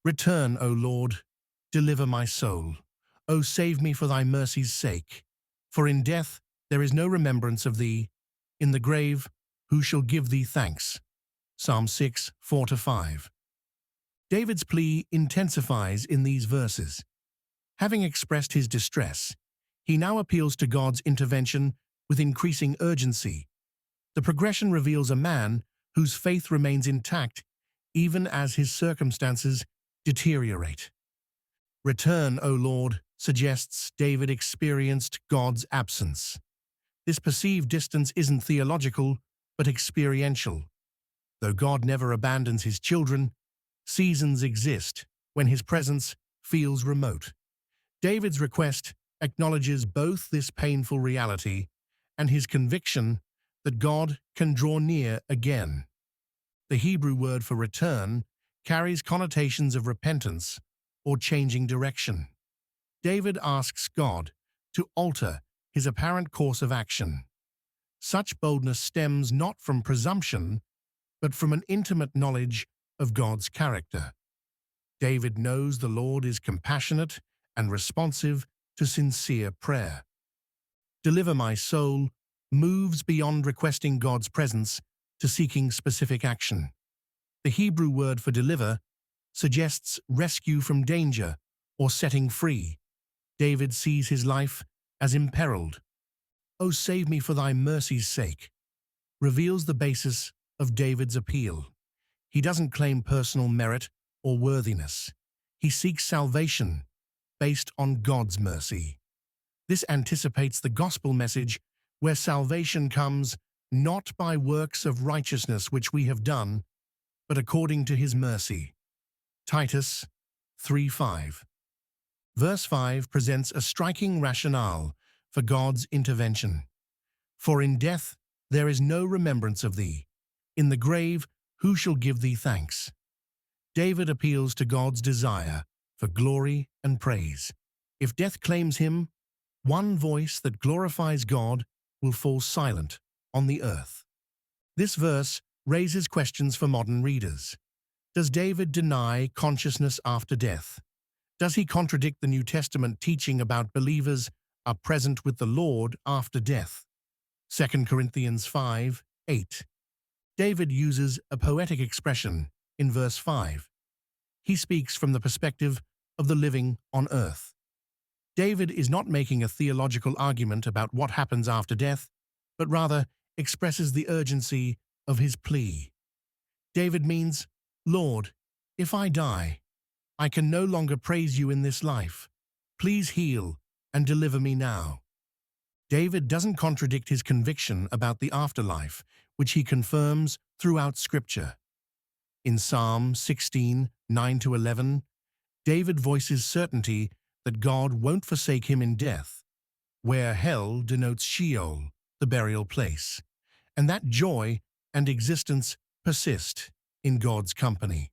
Return, O Lord, deliver my soul. O save me for thy mercy's sake. For in death there is no remembrance of thee. In the grave, who shall give thee thanks? Psalm 6, 4-5. David's plea intensifies in these verses. Having expressed his distress, he now appeals to God's intervention with increasing urgency. The progression reveals a man whose faith remains intact even as his circumstances deteriorate. Return, O Lord, suggests David experienced God's absence. This perceived distance isn't theological, but experiential. Though God never abandons his children, seasons exist when his presence feels remote. David's request acknowledges both this painful reality and his conviction that God can draw near again. The Hebrew word for return carries connotations of repentance or changing direction. David asks God to alter his apparent course of action. Such boldness stems not from presumption, but from an intimate knowledge of God's character. David knows the Lord is compassionate and responsive to sincere prayer. Deliver my soul moves beyond requesting God's presence to seeking specific action. The Hebrew word for deliver suggests rescue from danger or setting free. David sees his life as imperiled. "O save me for thy mercy's sake," reveals the basis of David's appeal. He doesn't claim personal merit or worthiness. He seeks salvation based on God's mercy. This anticipates the gospel message where salvation comes not by works of righteousness which we have done, but according to his mercy. Titus 3:5. Verse 5 presents a striking rationale for God's intervention. For in death there is no remembrance of thee. In the grave, who shall give thee thanks? David appeals to God's desire for glory and praise. If death claims him, one voice that glorifies God will fall silent on the earth. This verse raises questions for modern readers. Does David deny consciousness after death? Does he contradict the New Testament teaching about believers are present with the Lord after death? 2 Corinthians 5:8. David uses a poetic expression in verse 5. He speaks from the perspective of the living on earth. David is not making a theological argument about what happens after death, but rather expresses the urgency of his plea. David means, "Lord, if I die, I can no longer praise you in this life. Please heal and deliver me now." David doesn't contradict his conviction about the afterlife, which he confirms throughout Scripture. In Psalm 16, 9-11, David voices certainty that God won't forsake him in death, where hell denotes Sheol, the burial place, and that joy and existence persist in God's company.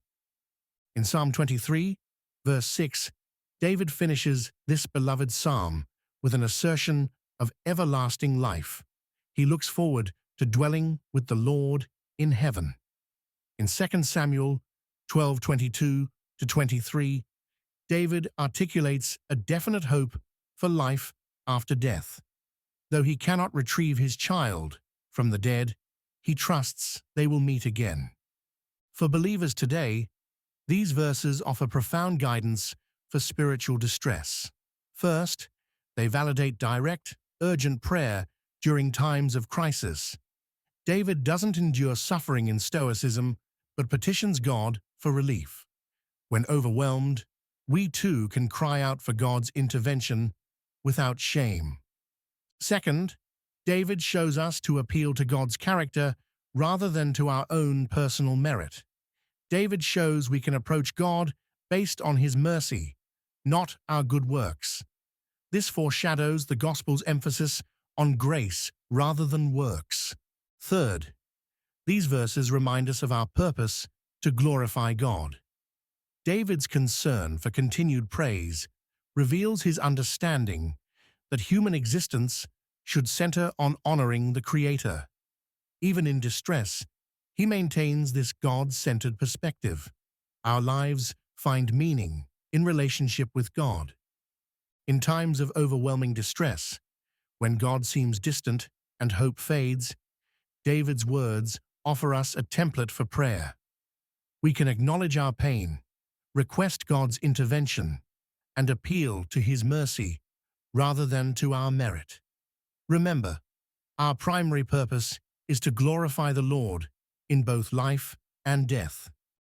In Psalm 23, verse 6, David finishes this beloved psalm with an assertion of everlasting life. He looks forward to dwelling with the Lord in heaven. In 2 Samuel 12:22-23, David articulates a definite hope for life after death. Though he cannot retrieve his child from the dead, he trusts they will meet again. For believers today, these verses offer profound guidance for spiritual distress. First, they validate direct, urgent prayer during times of crisis. David doesn't endure suffering in stoicism, but petitions God for relief. When overwhelmed, we too can cry out for God's intervention without shame. Second, David shows us to appeal to God's character rather than to our own personal merit. David shows we can approach God based on his mercy, not our good works. This foreshadows the gospel's emphasis on grace rather than works. Third, these verses remind us of our purpose to glorify God. David's concern for continued praise reveals his understanding that human existence should center on honoring the Creator. Even in distress, he maintains this God-centered perspective. Our lives find meaning in relationship with God. In times of overwhelming distress, when God seems distant and hope fades, David's words offer us a template for prayer. We can acknowledge our pain, request God's intervention, and appeal to His mercy rather than to our merit. Remember, our primary purpose is to glorify the Lord in both life and death.